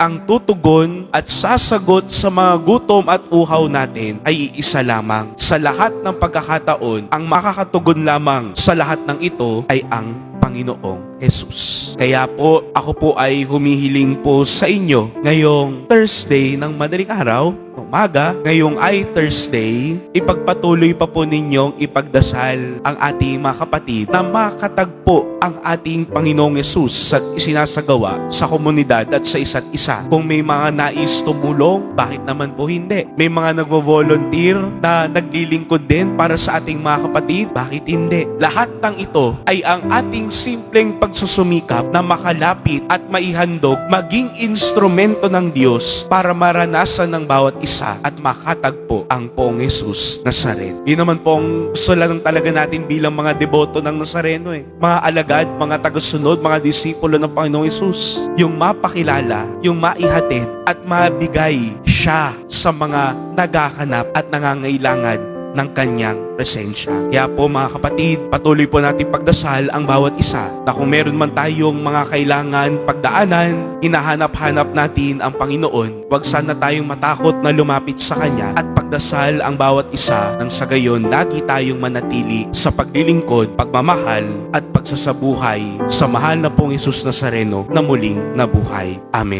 ang tutugon at sasagot sa mga gutom at uhaw natin ay iisa lamang. Sa lahat ng pagkakataon, ang makakatugon lamang sa lahat ng ito ay ang Panginoong Jesus. Kaya po, ako po ay humihiling po sa inyo ngayong Thursday ng madaling araw, umaga, ngayong ay Thursday, ipagpatuloy pa po ninyong ipagdasal ang ating mga kapatid na makatagpo ang ating Panginoong Jesus sa isinasagawa sa komunidad at sa isa't isa. Kung may mga nais tumulong, bakit naman po hindi? May mga nagvo-volunteer na naglilingkod din para sa ating mga kapatid, bakit hindi? Lahat ng ito ay ang ating simpleng pagsusumikap na makalapit at maihandog maging instrumento ng Diyos para maranasan ng bawat isa at makatagpo ang Poong Jesus Nazaret. Yun naman po ang gusto lang talaga natin bilang mga deboto ng Nazareno mga alagad, mga tagasunod, mga disipulo ng Panginoong Jesus. Yung mapakilala, yung maihatid at mabigay siya sa mga naghahanap at nangangailangan ng kanyang presensya. Kaya po mga kapatid, patuloy po natin pagdasal ang bawat isa na kung meron man tayong mga kailangan pagdaanan, hinahanap-hanap natin ang Panginoon. Huwag sana tayong matakot na lumapit sa Kanya at pagdasal ang bawat isa nang sa gayon lagi tayong manatili sa paglilingkod, pagmamahal at pagsasabuhay sa mahal na pong Jesus Nazareno na muling nabuhay. Amen.